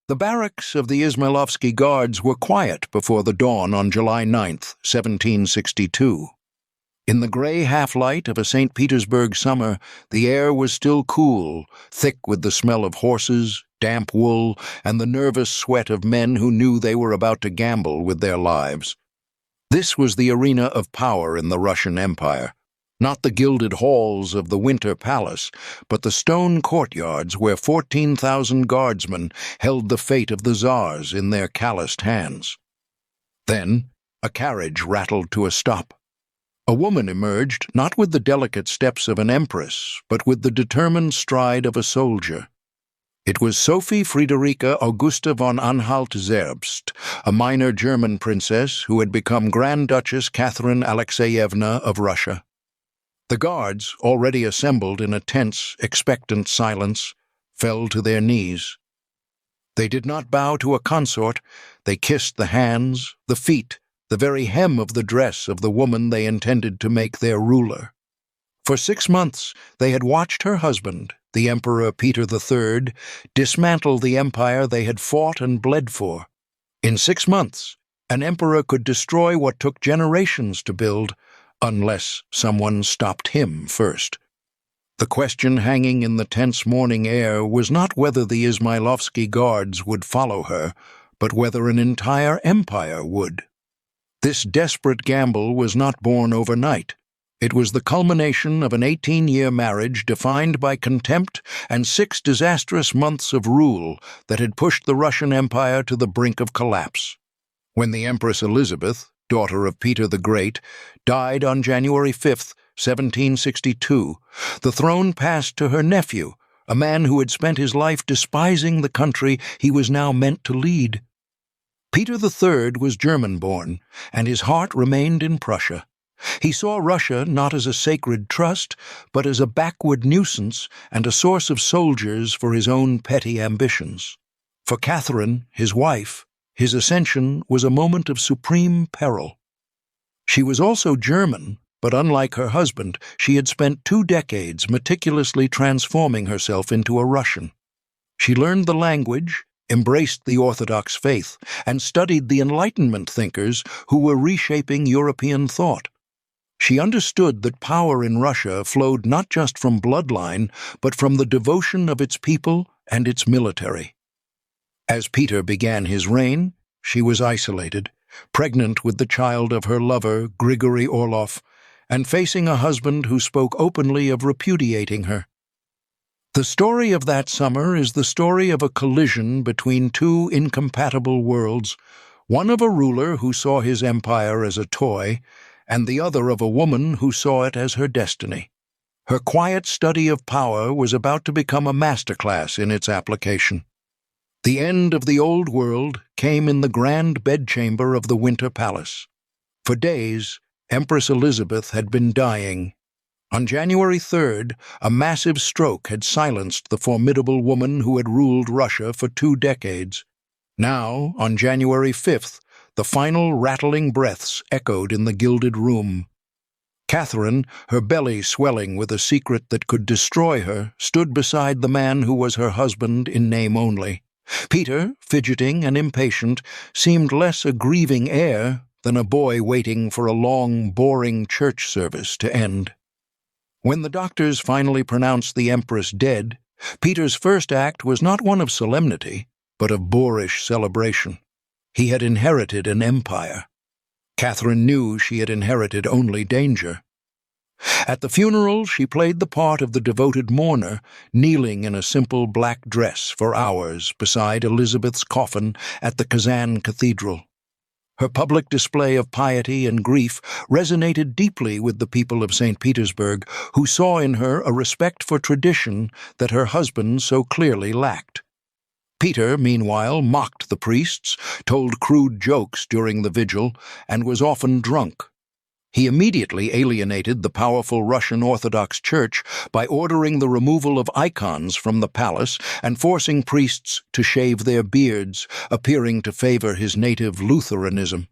The barracks of the Izmailovsky Guards were quiet before the dawn on July 9th, 1762. In the gray half-light of a St. Petersburg summer, the air was still cool, thick with the smell of horses, damp wool, and the nervous sweat of men who knew they were about to gamble with their lives. This was the arena of power in the Russian Empire. Not the gilded halls of the Winter Palace, but the stone courtyards where 14,000 guardsmen held the fate of the Tsars in their calloused hands. Then, a carriage rattled to a stop. A woman emerged, not with the delicate steps of an empress, but with the determined stride of a soldier. It was Sophie Friederike Augusta von Anhalt-Zerbst, a minor German princess who had become Grand Duchess Catherine Alexeyevna of Russia. The guards, already assembled in a tense, expectant silence, fell to their knees. They did not bow to a consort. They kissed the hands, the feet, the very hem of the dress of the woman they intended to make their ruler. For 6 months they had watched her husband, the Emperor Peter III, dismantle the empire they had fought and bled for. In 6 months, an emperor could destroy what took generations to build, unless someone stopped him first. The question hanging in the tense morning air was not whether the Izmailovsky Guards would follow her, but whether an entire empire would. This desperate gamble was not born overnight. It was the culmination of an 18-year marriage defined by contempt and 6 disastrous months of rule that had pushed the Russian Empire to the brink of collapse. When the Empress Elizabeth, daughter of Peter the Great, died on January 5, 1762, the throne passed to her nephew, a man who had spent his life despising the country he was now meant to lead. Peter III was German-born, and his heart remained in Prussia. He saw Russia not as a sacred trust, but as a backward nuisance and a source of soldiers for his own petty ambitions. For Catherine, his wife, his ascension was a moment of supreme peril. She was also German, but unlike her husband, she had spent 2 decades meticulously transforming herself into a Russian. She learned the language, embraced the Orthodox faith, and studied the Enlightenment thinkers who were reshaping European thought. She understood that power in Russia flowed not just from bloodline, but from the devotion of its people and its military. As Peter began his reign, she was isolated, pregnant with the child of her lover, Grigory Orlov, and facing a husband who spoke openly of repudiating her. The story of that summer is the story of a collision between 2 incompatible worlds, one of a ruler who saw his empire as a toy, and the other of a woman who saw it as her destiny. Her quiet study of power was about to become a masterclass in its application. The end of the old world came in the grand bedchamber of the Winter Palace. For days, Empress Elizabeth had been dying. On January 3rd, a massive stroke had silenced the formidable woman who had ruled Russia for 2 decades. Now, on January 5th, the final rattling breaths echoed in the gilded room. Catherine, her belly swelling with a secret that could destroy her, stood beside the man who was her husband in name only. Peter, fidgeting and impatient, seemed less a grieving heir than a boy waiting for a long, boring church service to end. When the doctors finally pronounced the Empress dead, Peter's first act was not one of solemnity, but of boorish celebration. He had inherited an empire. Catherine knew she had inherited only danger. At the funeral, she played the part of the devoted mourner, kneeling in a simple black dress for hours beside Elizabeth's coffin at the Kazan Cathedral. Her public display of piety and grief resonated deeply with the people of St. Petersburg, who saw in her a respect for tradition that her husband so clearly lacked. Peter, meanwhile, mocked the priests, told crude jokes during the vigil, and was often drunk. He immediately alienated the powerful Russian Orthodox Church by ordering the removal of icons from the palace and forcing priests to shave their beards, appearing to favor his native Lutheranism.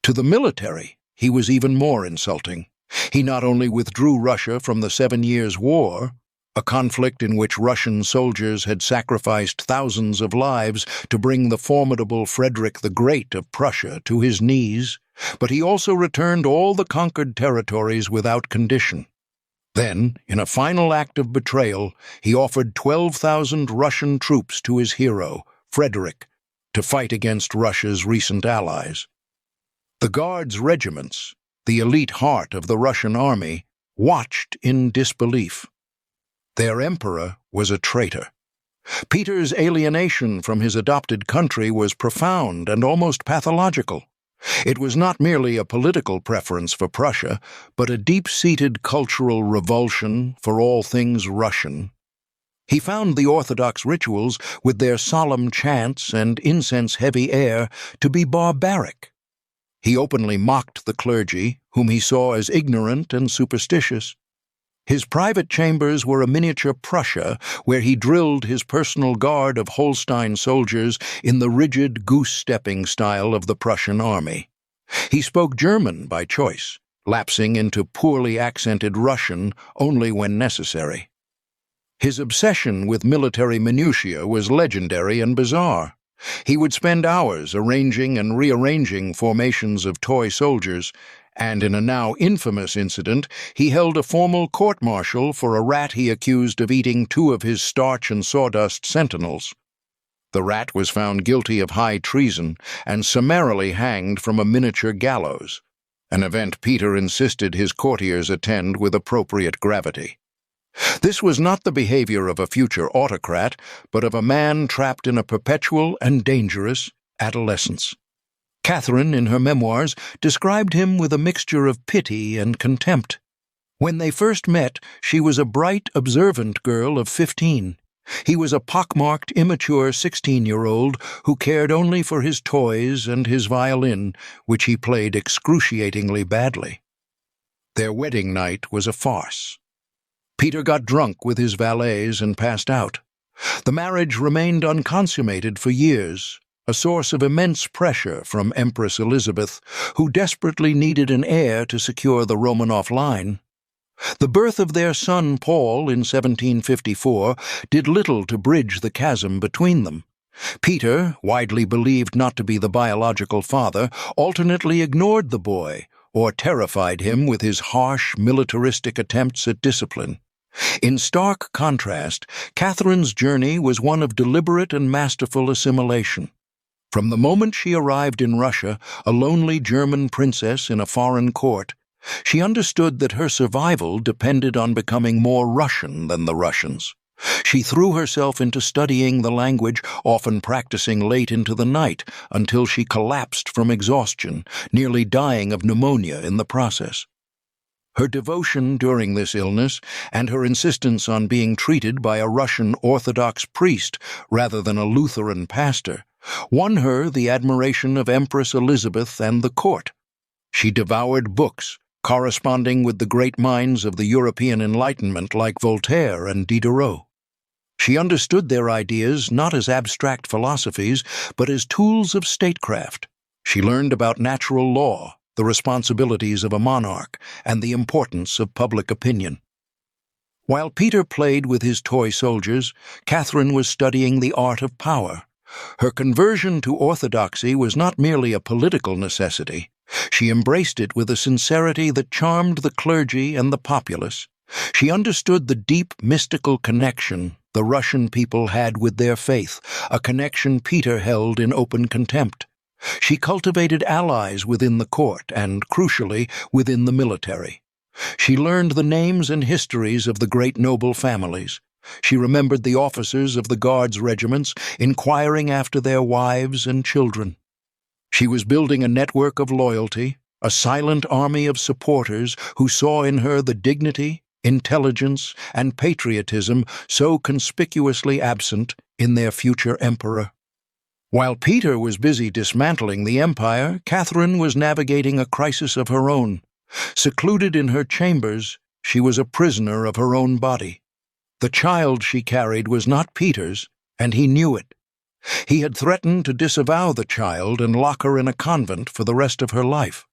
To the military, he was even more insulting. He not only withdrew Russia from the 7 Years' War, a conflict in which Russian soldiers had sacrificed thousands of lives to bring the formidable Frederick the Great of Prussia to his knees, but he also returned all the conquered territories without condition. Then, in a final act of betrayal, he offered 12,000 Russian troops to his hero, Frederick, to fight against Russia's recent allies. The Guards' regiments, the elite heart of the Russian army, watched in disbelief. Their emperor was a traitor. Peter's alienation from his adopted country was profound and almost pathological. It was not merely a political preference for Prussia, but a deep-seated cultural revulsion for all things Russian. He found the Orthodox rituals, with their solemn chants and incense-heavy air, to be barbaric. He openly mocked the clergy, whom he saw as ignorant and superstitious. His private chambers were a miniature Prussia, where he drilled his personal guard of Holstein soldiers in the rigid goose-stepping style of the Prussian army. He spoke German by choice, lapsing into poorly accented Russian only when necessary. His obsession with military minutiae was legendary and bizarre. He would spend hours arranging and rearranging formations of toy soldiers, and in a now infamous incident, he held a formal court-martial for a rat he accused of eating 2 of his starch and sawdust sentinels. The rat was found guilty of high treason and summarily hanged from a miniature gallows, an event Peter insisted his courtiers attend with appropriate gravity. This was not the behavior of a future autocrat, but of a man trapped in a perpetual and dangerous adolescence. Catherine, in her memoirs, described him with a mixture of pity and contempt. When they first met, she was a bright, observant girl of 15. He was a pockmarked, immature 16-year-old who cared only for his toys and his violin, which he played excruciatingly badly. Their wedding night was a farce. Peter got drunk with his valets and passed out. The marriage remained unconsummated for years, a source of immense pressure from Empress Elizabeth, who desperately needed an heir to secure the Romanov line. The birth of their son Paul in 1754 did little to bridge the chasm between them. Peter, widely believed not to be the biological father, alternately ignored the boy or terrified him with his harsh, militaristic attempts at discipline. In stark contrast, Catherine's journey was one of deliberate and masterful assimilation. From the moment she arrived in Russia, a lonely German princess in a foreign court, she understood that her survival depended on becoming more Russian than the Russians. She threw herself into studying the language, often practicing late into the night, until she collapsed from exhaustion, nearly dying of pneumonia in the process. Her devotion during this illness, and her insistence on being treated by a Russian Orthodox priest rather than a Lutheran pastor, won her the admiration of Empress Elizabeth and the court. She devoured books, corresponding with the great minds of the European Enlightenment like Voltaire and Diderot. She understood their ideas not as abstract philosophies, but as tools of statecraft. She learned about natural law, the responsibilities of a monarch, and the importance of public opinion. While Peter played with his toy soldiers, Catherine was studying the art of power. Her conversion to Orthodoxy was not merely a political necessity. She embraced it with a sincerity that charmed the clergy and the populace. She understood the deep mystical connection the Russian people had with their faith, a connection Peter held in open contempt. She cultivated allies within the court and, crucially, within the military. She learned the names and histories of the great noble families. She remembered the officers of the Guards' regiments, inquiring after their wives and children. She was building a network of loyalty, a silent army of supporters who saw in her the dignity, intelligence, and patriotism so conspicuously absent in their future emperor. While Peter was busy dismantling the empire, Catherine was navigating a crisis of her own. Secluded in her chambers, she was a prisoner of her own body. The child she carried was not Peter's, and he knew it. He had threatened to disavow the child and lock her in a convent for the rest of her life.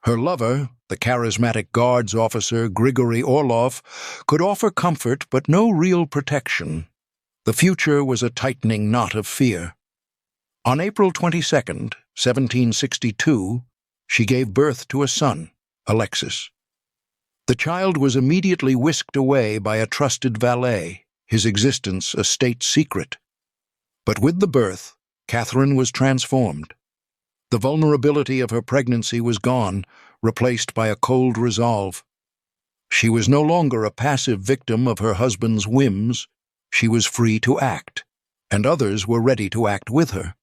Her lover, the charismatic Guards officer Grigory Orlov, could offer comfort but no real protection. The future was a tightening knot of fear. On April 22nd, 1762, she gave birth to a son, Alexis. The child was immediately whisked away by a trusted valet, his existence a state secret. But with the birth, Catherine was transformed. The vulnerability of her pregnancy was gone, replaced by a cold resolve. She was no longer a passive victim of her husband's whims. She was free to act, and others were ready to act with her.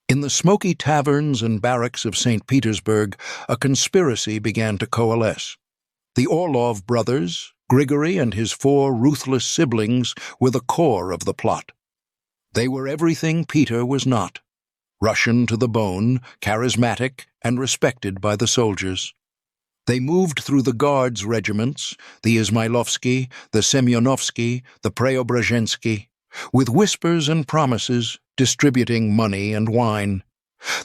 In the smoky taverns and barracks of St. Petersburg, a conspiracy began to coalesce. The Orlov brothers, Grigory and his 4 ruthless siblings, were the core of the plot. They were everything Peter was not: Russian to the bone, charismatic, and respected by the soldiers. They moved through the Guards regiments, the Izmailovsky, the Semyonovsky, the Preobrazhensky, with whispers and promises, distributing money and wine.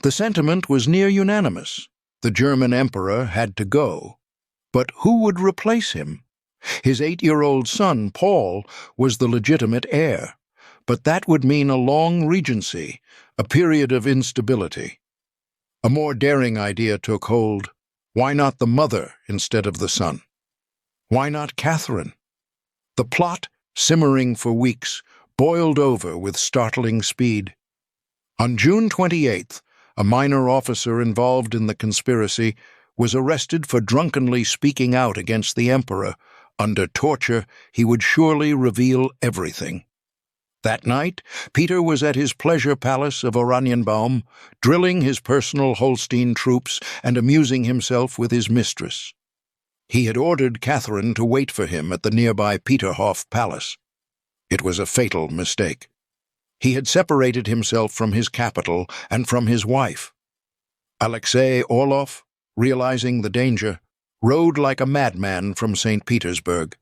The sentiment was near unanimous. The German emperor had to go. But who would replace him? His 8-year-old son, Paul, was the legitimate heir, but that would mean a long regency, a period of instability. A more daring idea took hold. Why not the mother instead of the son? Why not Catherine? The plot, simmering for weeks, boiled over with startling speed. On June 28th, a minor officer involved in the conspiracy was arrested for drunkenly speaking out against the emperor. Under torture, he would surely reveal everything. That night, Peter was at his pleasure palace of Oranienbaum, drilling his personal Holstein troops and amusing himself with his mistress. He had ordered Catherine to wait for him at the nearby Peterhof Palace. It was a fatal mistake. He had separated himself from his capital and from his wife. Alexei Orlov, realizing the danger, rode like a madman from St. Petersburg.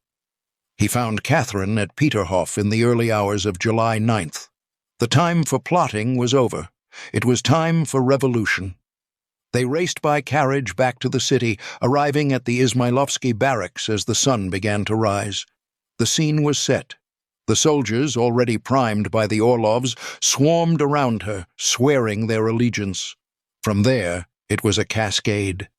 He found Catherine at Peterhof in the early hours of July 9th. The time for plotting was over. It was time for revolution. They raced by carriage back to the city, arriving at the Izmailovsky barracks as the sun began to rise. The scene was set. The soldiers, already primed by the Orlovs, swarmed around her, swearing their allegiance. From there, it was a cascade.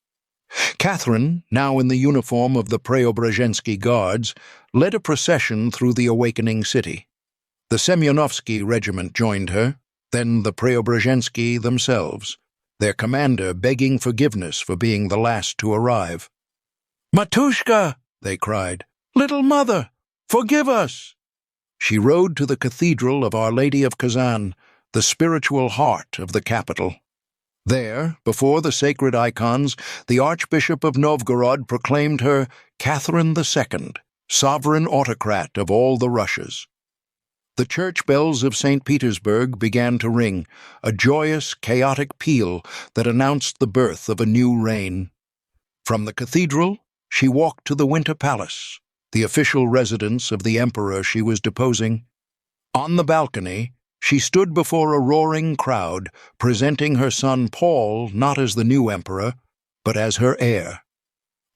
Catherine, now in the uniform of the Preobrazhensky Guards, led a procession through the awakening city. The Semyonovsky regiment joined her, then the Preobrazhensky themselves, their commander begging forgiveness for being the last to arrive. "Matushka!" they cried. "Little mother! Forgive us!" She rode to the cathedral of Our Lady of Kazan, the spiritual heart of the capital. There, before the sacred icons, the Archbishop of Novgorod proclaimed her Catherine II, sovereign autocrat of all the Russias. The church bells of St. Petersburg began to ring, a joyous, chaotic peal that announced the birth of a new reign. From the cathedral, she walked to the Winter Palace, the official residence of the emperor she was deposing. On the balcony, she stood before a roaring crowd, presenting her son Paul not as the new emperor, but as her heir.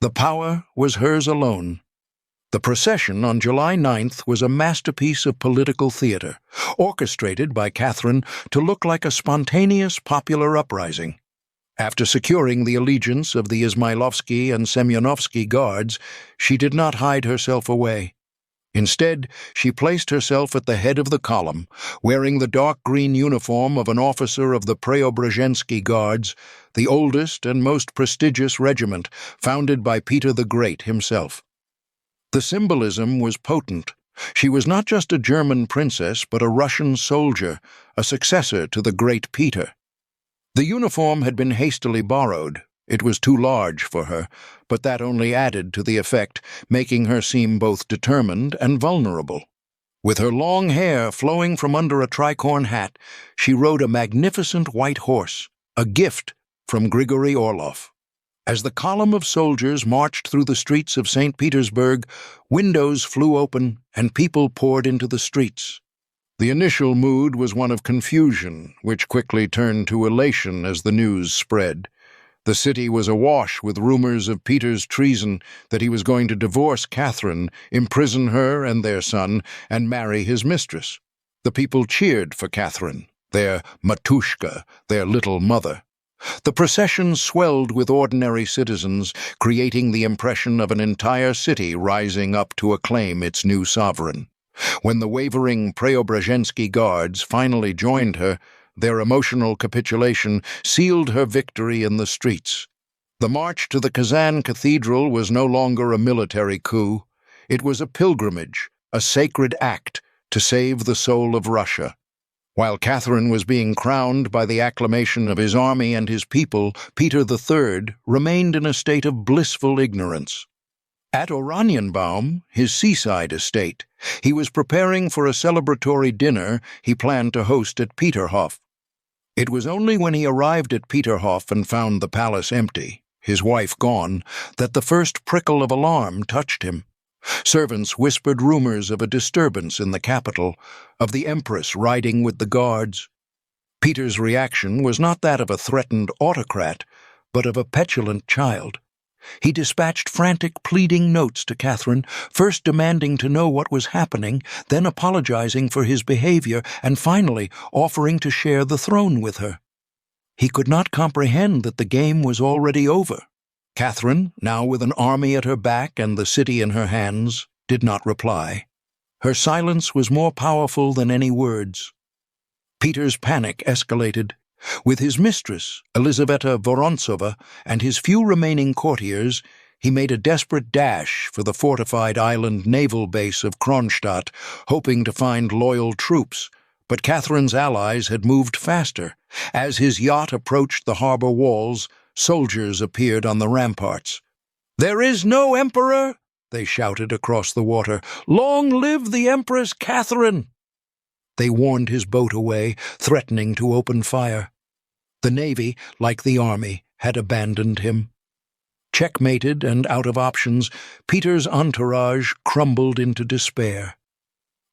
The power was hers alone. The procession on July 9th was a masterpiece of political theater, orchestrated by Catherine to look like a spontaneous popular uprising. After securing the allegiance of the Izmailovsky and Semyonovsky Guards, she did not hide herself away. Instead, she placed herself at the head of the column, wearing the dark green uniform of an officer of the Preobrazhensky Guards, the oldest and most prestigious regiment, founded by Peter the Great himself. The symbolism was potent. She was not just a German princess, but a Russian soldier, a successor to the great Peter. The uniform had been hastily borrowed. It was too large for her, but that only added to the effect, making her seem both determined and vulnerable. With her long hair flowing from under a tricorn hat, she rode a magnificent white horse, a gift from Grigory Orlov. As the column of soldiers marched through the streets of St. Petersburg, windows flew open and people poured into the streets. The initial mood was one of confusion, which quickly turned to elation as the news spread. The city was awash with rumors of Peter's treason, that he was going to divorce Catherine, imprison her and their son, and marry his mistress. The people cheered for Catherine, their matushka, their little mother. The procession swelled with ordinary citizens, creating the impression of an entire city rising up to acclaim its new sovereign. When the wavering Preobrazhensky guards finally joined her, their emotional capitulation sealed her victory in the streets. The march to the Kazan Cathedral was no longer a military coup. It was a pilgrimage, a sacred act to save the soul of Russia. While Catherine was being crowned by the acclamation of his army and his people, Peter III remained in a state of blissful ignorance. At Oranienbaum, his seaside estate, he was preparing for a celebratory dinner he planned to host at Peterhof. It was only when he arrived at Peterhof and found the palace empty, his wife gone, that the first prickle of alarm touched him. Servants whispered rumors of a disturbance in the capital, of the Empress riding with the guards. Peter's reaction was not that of a threatened autocrat, but of a petulant child. He dispatched frantic, pleading notes to Catherine, first demanding to know what was happening, then apologizing for his behavior, and finally offering to share the throne with her. He could not comprehend that the game was already over. Catherine, now with an army at her back and the city in her hands, did not reply. Her silence was more powerful than any words. Peter's panic escalated. With his mistress, Elizaveta Vorontsova, and his few remaining courtiers, he made a desperate dash for the fortified island naval base of Kronstadt, hoping to find loyal troops. But Catherine's allies had moved faster. As his yacht approached the harbor walls, soldiers appeared on the ramparts. "There is no emperor!" they shouted across the water. "Long live the Empress Catherine!" They warned his boat away, threatening to open fire. The navy, like the army, had abandoned him. Checkmated and out of options, Peter's entourage crumbled into despair.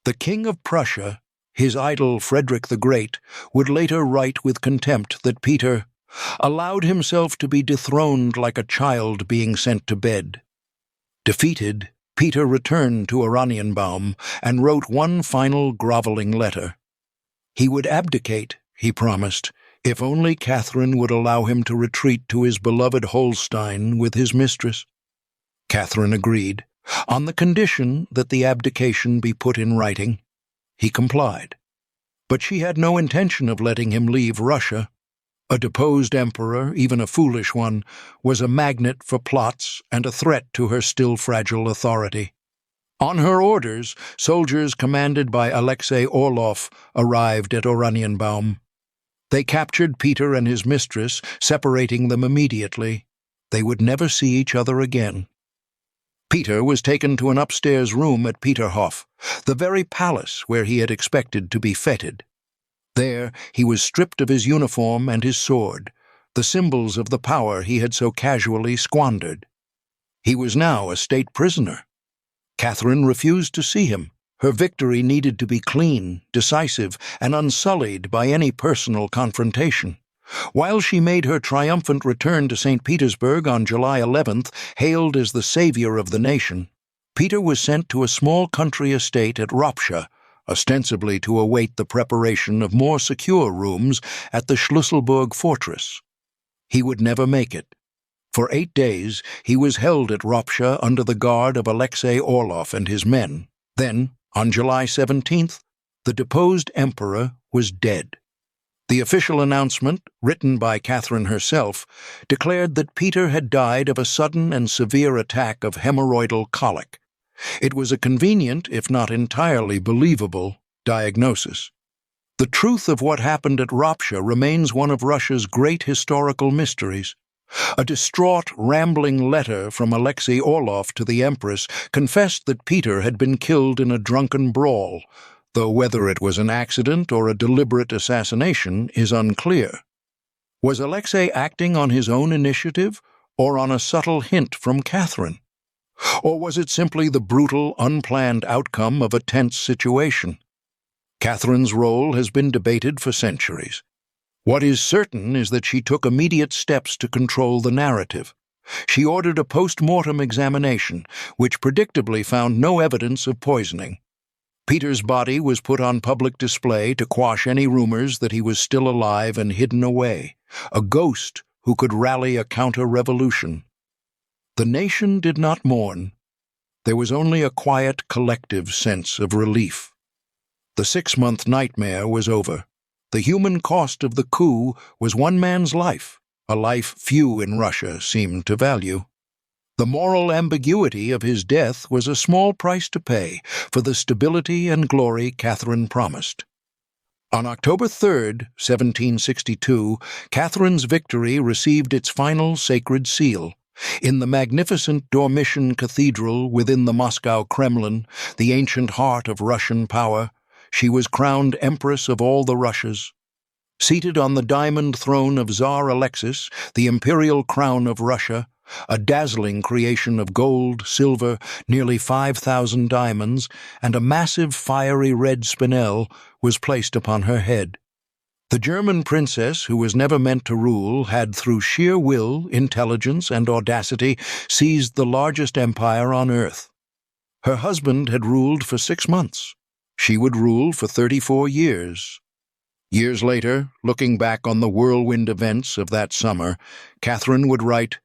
The King of Prussia, his idol Frederick the Great, would later write with contempt that Peter allowed himself to be dethroned like a child being sent to bed. Defeated, Peter returned to Oranienbaum and wrote one final groveling letter. He would abdicate, he promised, if only Catherine would allow him to retreat to his beloved Holstein with his mistress. Catherine agreed, on the condition that the abdication be put in writing. He complied. But she had no intention of letting him leave Russia. A deposed emperor, even a foolish one, was a magnet for plots and a threat to her still fragile authority. On her orders, soldiers commanded by Alexei Orlov arrived at Oranienbaum. They captured Peter and his mistress, separating them immediately. They would never see each other again. Peter was taken to an upstairs room at Peterhof, the very palace where he had expected to be feted. There he was stripped of his uniform and his sword, the symbols of the power he had so casually squandered. He was now a state prisoner. Catherine refused to see him. Her victory needed to be clean, decisive, and unsullied by any personal confrontation. While she made her triumphant return to St. Petersburg on July 11th, hailed as the savior of the nation, Peter was sent to a small country estate at Ropsha, ostensibly to await the preparation of more secure rooms at the Schlüsselburg fortress. He would never make it. For 8 days he was held at Ropsha under the guard of Alexei Orlov and his men. Then, on July 17th, the deposed emperor was dead. The official announcement, written by Catherine herself, declared that Peter had died of a sudden and severe attack of hemorrhoidal colic. It was a convenient, if not entirely believable, diagnosis. The truth of what happened at Ropsha remains one of Russia's great historical mysteries. A distraught, rambling letter from Alexei Orlov to the Empress confessed that Peter had been killed in a drunken brawl, though whether it was an accident or a deliberate assassination is unclear. Was Alexei acting on his own initiative, or on a subtle hint from Catherine? Or was it simply the brutal, unplanned outcome of a tense situation? Catherine's role has been debated for centuries. What is certain is that she took immediate steps to control the narrative. She ordered a post-mortem examination, which predictably found no evidence of poisoning. Peter's body was put on public display to quash any rumors that he was still alive and hidden away, a ghost who could rally a counter-revolution. The nation did not mourn. There was only a quiet, collective sense of relief. The 6-month nightmare was over. The human cost of the coup was one man's life, a life few in Russia seemed to value. The moral ambiguity of his death was a small price to pay for the stability and glory Catherine promised. On October 3, 1762, Catherine's victory received its final sacred seal. In the magnificent Dormition Cathedral within the Moscow Kremlin, the ancient heart of Russian power, she was crowned Empress of all the Russias. Seated on the diamond throne of Tsar Alexis, the imperial crown of Russia, a dazzling creation of gold, silver, nearly 5,000 diamonds, and a massive fiery red spinel was placed upon her head. The German princess, who was never meant to rule, had through sheer will, intelligence, and audacity seized the largest empire on earth. Her husband had ruled for 6 months. She would rule for 34 years. Years later, looking back on the whirlwind events of that summer, Catherine would write,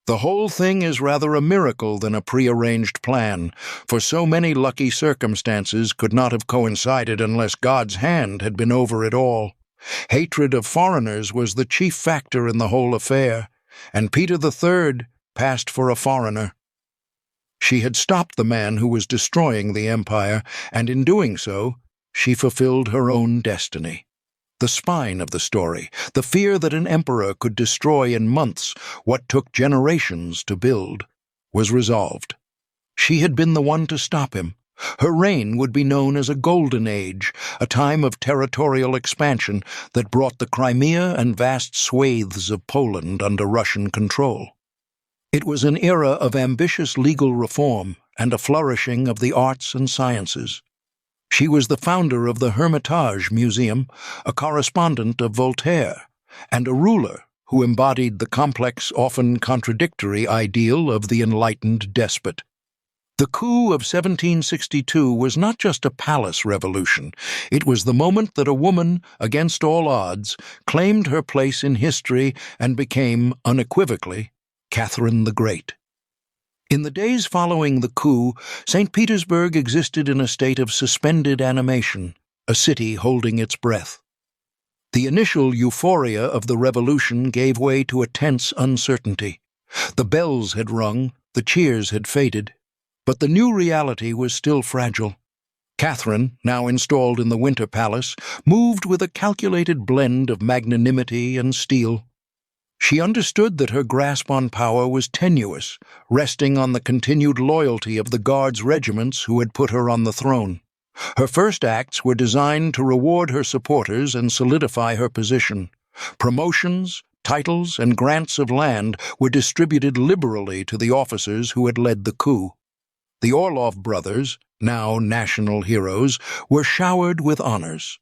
"The whole thing is rather a miracle than a prearranged plan, for so many lucky circumstances could not have coincided unless God's hand had been over it all. Hatred of foreigners was the chief factor in the whole affair, and Peter III passed for a foreigner." She had stopped the man who was destroying the empire, and in doing so, she fulfilled her own destiny. The spine of the story, the fear that an emperor could destroy in months what took generations to build, was resolved. She had been the one to stop him. Her reign would be known as a golden age, a time of territorial expansion that brought the Crimea and vast swathes of Poland under Russian control. It was an era of ambitious legal reform and a flourishing of the arts and sciences. She was the founder of the Hermitage Museum, a correspondent of Voltaire, and a ruler who embodied the complex, often contradictory ideal of the enlightened despot. The coup of 1762 was not just a palace revolution. It was the moment that a woman, against all odds, claimed her place in history and became, unequivocally, Catherine the Great. In the days following the coup, St. Petersburg existed in a state of suspended animation, a city holding its breath. The initial euphoria of the revolution gave way to a tense uncertainty. The bells had rung, the cheers had faded, but the new reality was still fragile. Catherine, now installed in the Winter Palace, moved with a calculated blend of magnanimity and steel. She understood that her grasp on power was tenuous, resting on the continued loyalty of the Guards' regiments who had put her on the throne. Her first acts were designed to reward her supporters and solidify her position. Promotions, titles, and grants of land were distributed liberally to the officers who had led the coup. The Orlov brothers, now national heroes, were showered with honors.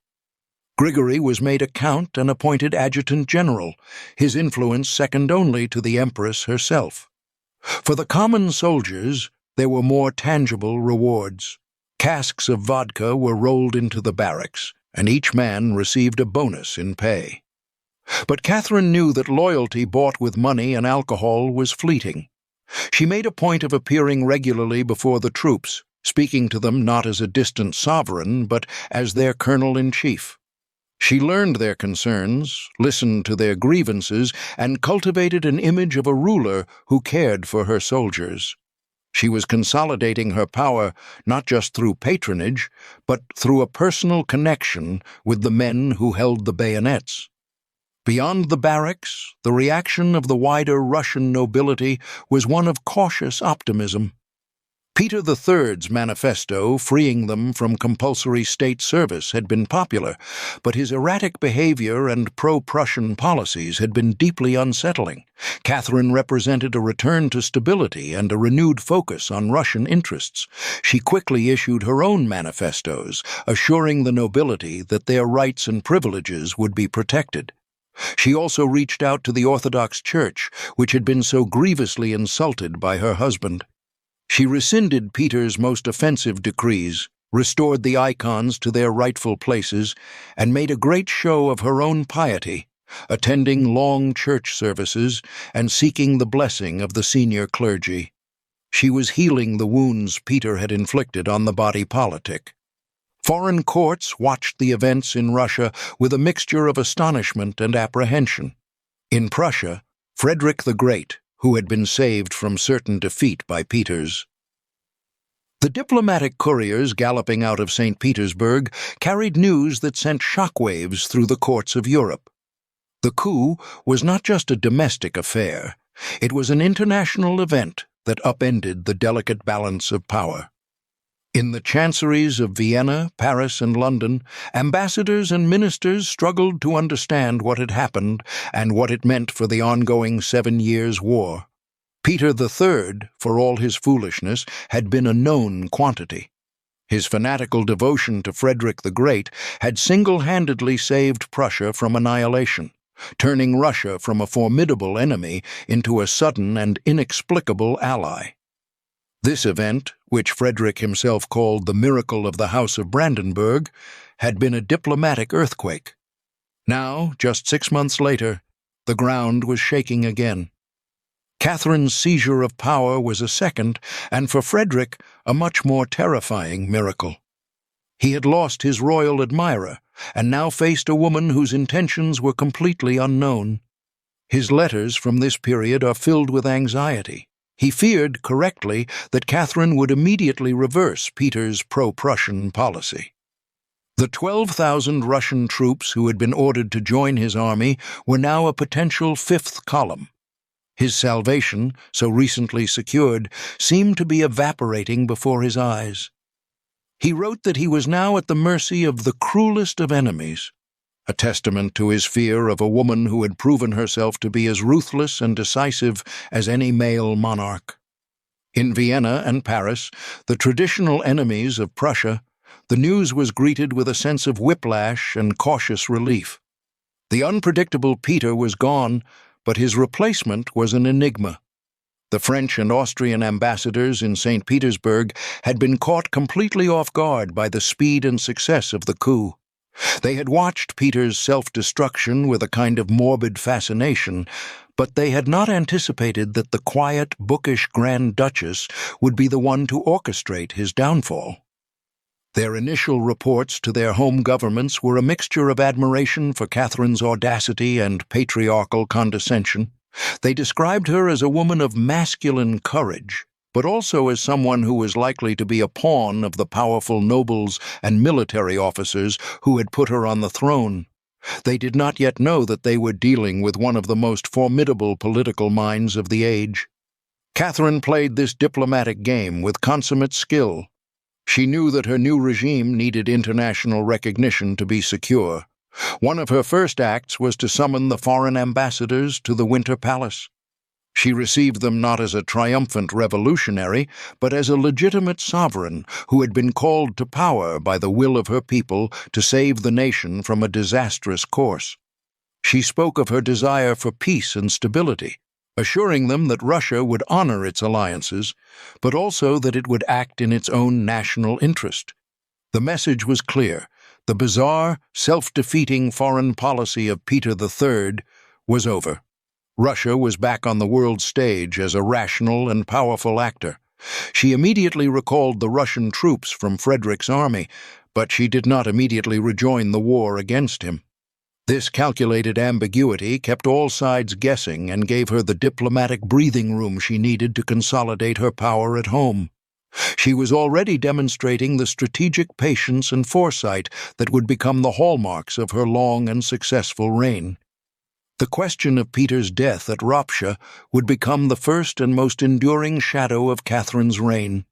Grigory was made a count and appointed adjutant general, his influence second only to the Empress herself. For the common soldiers, there were more tangible rewards. Casks of vodka were rolled into the barracks, and each man received a bonus in pay. But Catherine knew that loyalty bought with money and alcohol was fleeting. She made a point of appearing regularly before the troops, speaking to them not as a distant sovereign, but as their colonel-in-chief. She learned their concerns, listened to their grievances, and cultivated an image of a ruler who cared for her soldiers. She was consolidating her power not just through patronage, but through a personal connection with the men who held the bayonets. Beyond the barracks, the reaction of the wider Russian nobility was one of cautious optimism. Peter III's manifesto, freeing them from compulsory state service, had been popular, but his erratic behavior and pro-Prussian policies had been deeply unsettling. Catherine represented a return to stability and a renewed focus on Russian interests. She quickly issued her own manifestos, assuring the nobility that their rights and privileges would be protected. She also reached out to the Orthodox Church, which had been so grievously insulted by her husband. She rescinded Peter's most offensive decrees, restored the icons to their rightful places, and made a great show of her own piety, attending long church services and seeking the blessing of the senior clergy. She was healing the wounds Peter had inflicted on the body politic. Foreign courts watched the events in Russia with a mixture of astonishment and apprehension. In Prussia, Frederick the Great, who had been saved from certain defeat by Peter's. The diplomatic couriers galloping out of St. Petersburg carried news that sent shockwaves through the courts of Europe. The coup was not just a domestic affair, it was an international event that upended the delicate balance of power. In the chanceries of Vienna, Paris, and London, ambassadors and ministers struggled to understand what had happened and what it meant for the ongoing 7 Years' War. Peter III, for all his foolishness, had been a known quantity. His fanatical devotion to Frederick the Great had single-handedly saved Prussia from annihilation, turning Russia from a formidable enemy into a sudden and inexplicable ally. This event, which Frederick himself called the miracle of the House of Brandenburg, had been a diplomatic earthquake. Now, just 6 months later, the ground was shaking again. Catherine's seizure of power was a second, and for Frederick, a much more terrifying miracle. He had lost his royal admirer, and now faced a woman whose intentions were completely unknown. His letters from this period are filled with anxiety. He feared, correctly, that Catherine would immediately reverse Peter's pro-Prussian policy. The 12,000 Russian troops who had been ordered to join his army were now a potential fifth column. His salvation, so recently secured, seemed to be evaporating before his eyes. He wrote that he was now at the mercy of the cruelest of enemies, a testament to his fear of a woman who had proven herself to be as ruthless and decisive as any male monarch. In Vienna and Paris, the traditional enemies of Prussia, the news was greeted with a sense of whiplash and cautious relief. The unpredictable Peter was gone, but his replacement was an enigma. The French and Austrian ambassadors in St. Petersburg had been caught completely off guard by the speed and success of the coup. They had watched Peter's self-destruction with a kind of morbid fascination, but they had not anticipated that the quiet, bookish Grand Duchess would be the one to orchestrate his downfall. Their initial reports to their home governments were a mixture of admiration for Catherine's audacity and patriarchal condescension. They described her as a woman of masculine courage, but also as someone who was likely to be a pawn of the powerful nobles and military officers who had put her on the throne. They did not yet know that they were dealing with one of the most formidable political minds of the age. Catherine played this diplomatic game with consummate skill. She knew that her new regime needed international recognition to be secure. One of her first acts was to summon the foreign ambassadors to the Winter Palace. She received them not as a triumphant revolutionary, but as a legitimate sovereign who had been called to power by the will of her people to save the nation from a disastrous course. She spoke of her desire for peace and stability, assuring them that Russia would honor its alliances, but also that it would act in its own national interest. The message was clear. The bizarre, self-defeating foreign policy of Peter III was over. Russia was back on the world stage as a rational and powerful actor. She immediately recalled the Russian troops from Frederick's army, but she did not immediately rejoin the war against him. This calculated ambiguity kept all sides guessing and gave her the diplomatic breathing room she needed to consolidate her power at home. She was already demonstrating the strategic patience and foresight that would become the hallmarks of her long and successful reign. The question of Peter's death at Ropsha would become the first and most enduring shadow of Catherine's reign.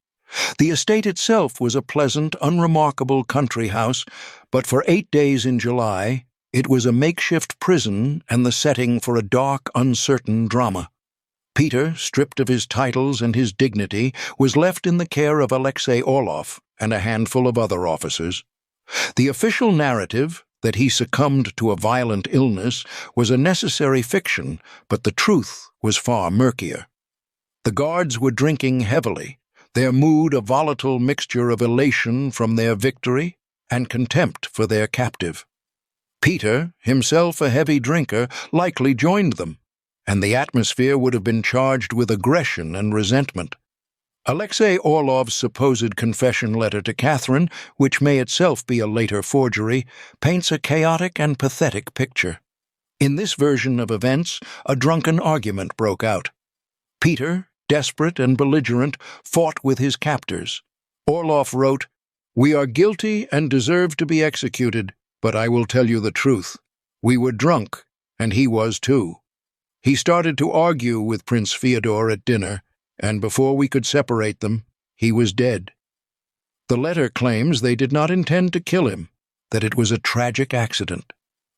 The estate itself was a pleasant, unremarkable country house, but for 8 days in July, it was a makeshift prison and the setting for a dark, uncertain drama. Peter, stripped of his titles and his dignity, was left in the care of Alexei Orlov and a handful of other officers. The official narrative, that he succumbed to a violent illness was a necessary fiction, but the truth was far murkier. The guards were drinking heavily, their mood a volatile mixture of elation from their victory and contempt for their captive. Peter, himself a heavy drinker, likely joined them, and the atmosphere would have been charged with aggression and resentment. Alexei Orlov's supposed confession letter to Catherine, which may itself be a later forgery, paints a chaotic and pathetic picture. In this version of events, a drunken argument broke out. Peter, desperate and belligerent, fought with his captors. Orlov wrote, "We are guilty and deserve to be executed, but I will tell you the truth. We were drunk, and he was too." He started to argue with Prince Fyodor at dinner, and before we could separate them, he was dead. The letter claims they did not intend to kill him, that it was a tragic accident.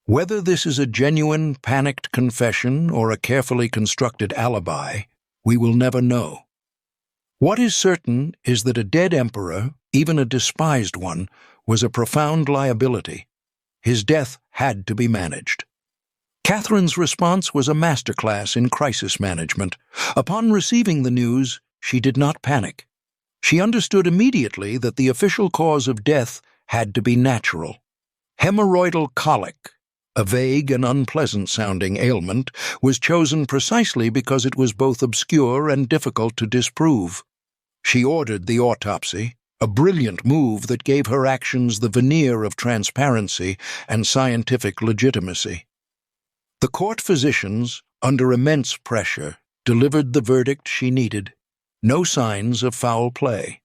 Whether this is a genuine, panicked confession or a carefully constructed alibi, we will never know. What is certain is that a dead emperor, even a despised one, was a profound liability. His death had to be managed. Catherine's response was a masterclass in crisis management. Upon receiving the news, she did not panic. She understood immediately that the official cause of death had to be natural. Hemorrhoidal colic, a vague and unpleasant-sounding ailment, was chosen precisely because it was both obscure and difficult to disprove. She ordered the autopsy, a brilliant move that gave her actions the veneer of transparency and scientific legitimacy. The court physicians, under immense pressure, delivered the verdict she needed: no signs of foul play.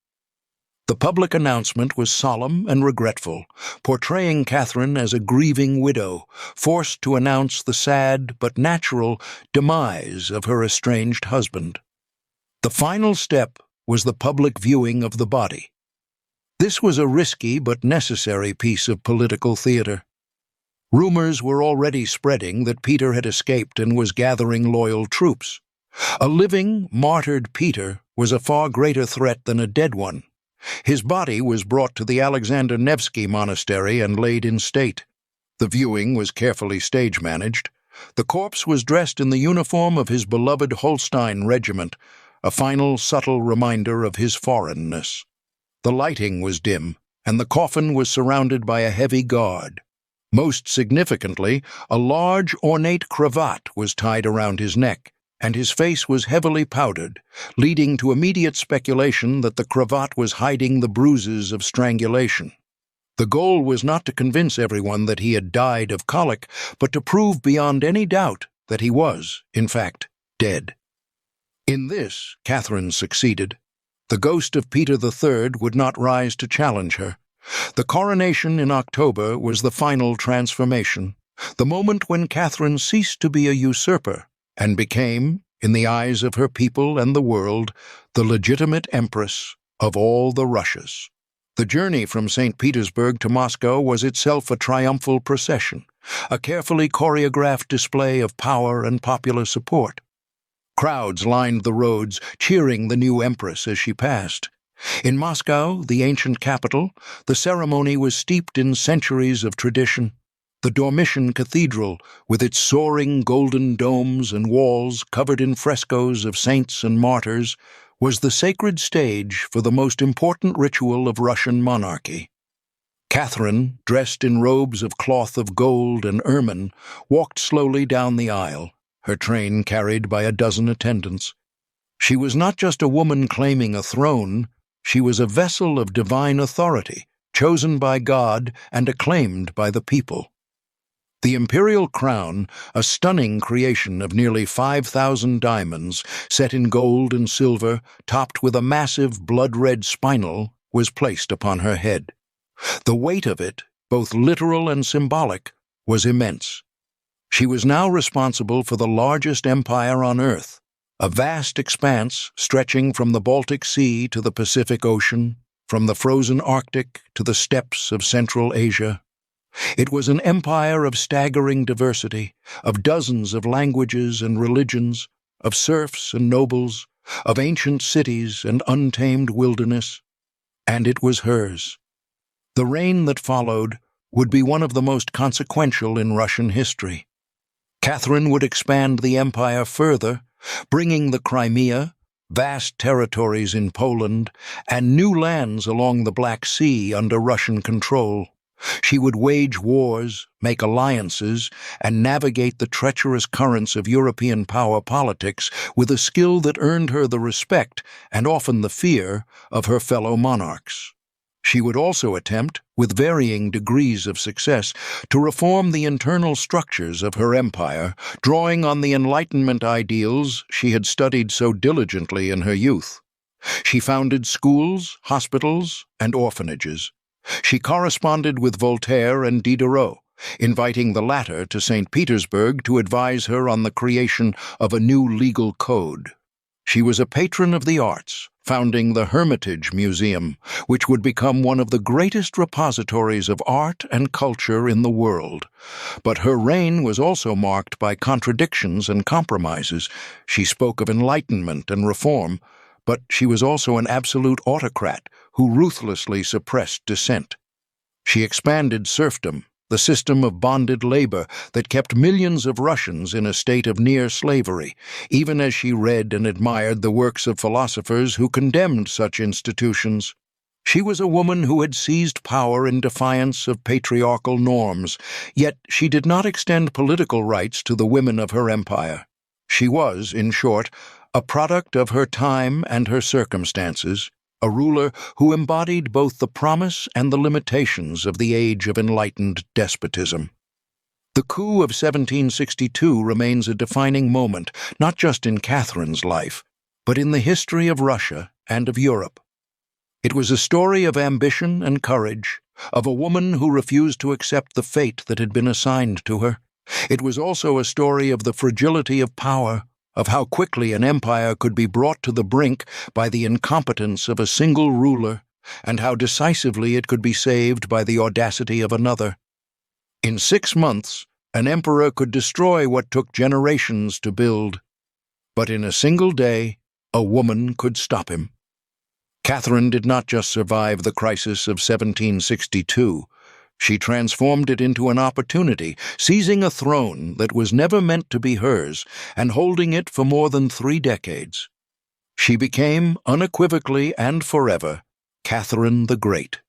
The public announcement was solemn and regretful, portraying Catherine as a grieving widow, forced to announce the sad but natural demise of her estranged husband. The final step was the public viewing of the body. This was a risky but necessary piece of political theater. Rumors were already spreading that Peter had escaped and was gathering loyal troops. A living, martyred Peter was a far greater threat than a dead one. His body was brought to the Alexander Nevsky Monastery and laid in state. The viewing was carefully stage-managed. The corpse was dressed in the uniform of his beloved Holstein regiment, a final subtle reminder of his foreignness. The lighting was dim, and the coffin was surrounded by a heavy guard. Most significantly, a large, ornate cravat was tied around his neck, and his face was heavily powdered, leading to immediate speculation that the cravat was hiding the bruises of strangulation. The goal was not to convince everyone that he had died of colic, but to prove beyond any doubt that he was, in fact, dead. In this, Catherine succeeded. The ghost of Peter III would not rise to challenge her. The coronation in October was the final transformation, the moment when Catherine ceased to be a usurper and became, in the eyes of her people and the world, the legitimate empress of all the Russias. The journey from St. Petersburg to Moscow was itself a triumphal procession, a carefully choreographed display of power and popular support. Crowds lined the roads, cheering the new empress as she passed. In Moscow, the ancient capital, the ceremony was steeped in centuries of tradition. The Dormition Cathedral, with its soaring golden domes and walls covered in frescoes of saints and martyrs, was the sacred stage for the most important ritual of Russian monarchy. Catherine, dressed in robes of cloth of gold and ermine, walked slowly down the aisle, her train carried by a dozen attendants. She was not just a woman claiming a throne, she was a vessel of divine authority, chosen by God and acclaimed by the people. The imperial crown, a stunning creation of nearly 5,000 diamonds, set in gold and silver, topped with a massive blood-red spinel, was placed upon her head. The weight of it, both literal and symbolic, was immense. She was now responsible for the largest empire on earth, a vast expanse stretching from the Baltic Sea to the Pacific Ocean, from the frozen Arctic to the steppes of Central Asia. It was an empire of staggering diversity, of dozens of languages and religions, of serfs and nobles, of ancient cities and untamed wilderness. And it was hers. The reign that followed, would be one of the most consequential in Russian history. Catherine would expand the empire further, bringing the Crimea, vast territories in Poland, and new lands along the Black Sea under Russian control. She would wage wars, make alliances, and navigate the treacherous currents of European power politics with a skill that earned her the respect, and often the fear, of her fellow monarchs. She would also attempt, with varying degrees of success, to reform the internal structures of her empire, drawing on the Enlightenment ideals she had studied so diligently in her youth. She founded schools, hospitals, and orphanages. She corresponded with Voltaire and Diderot, inviting the latter to St. Petersburg to advise her on the creation of a new legal code. She was a patron of the arts, founding the Hermitage Museum, which would become one of the greatest repositories of art and culture in the world. But her reign was also marked by contradictions and compromises. She spoke of enlightenment and reform, but she was also an absolute autocrat who ruthlessly suppressed dissent. She expanded serfdom, the system of bonded labor that kept millions of Russians in a state of near slavery, even as she read and admired the works of philosophers who condemned such institutions. She was a woman who had seized power in defiance of patriarchal norms, yet she did not extend political rights to the women of her empire. She was, in short, a product of her time and her circumstances, a ruler who embodied both the promise and the limitations of the age of enlightened despotism. The coup of 1762 remains a defining moment, not just in Catherine's life, but in the history of Russia and of Europe. It was a story of ambition and courage, of a woman who refused to accept the fate that had been assigned to her. It was also a story of the fragility of power, of how quickly an empire could be brought to the brink by the incompetence of a single ruler, and how decisively it could be saved by the audacity of another. In 6 months, an emperor could destroy what took generations to build, but in a single day, a woman could stop him. Catherine did not just survive the crisis of 1762. She transformed it into an opportunity, seizing a throne that was never meant to be hers and holding it for more than 3 decades. She became, unequivocally and forever, Catherine the Great.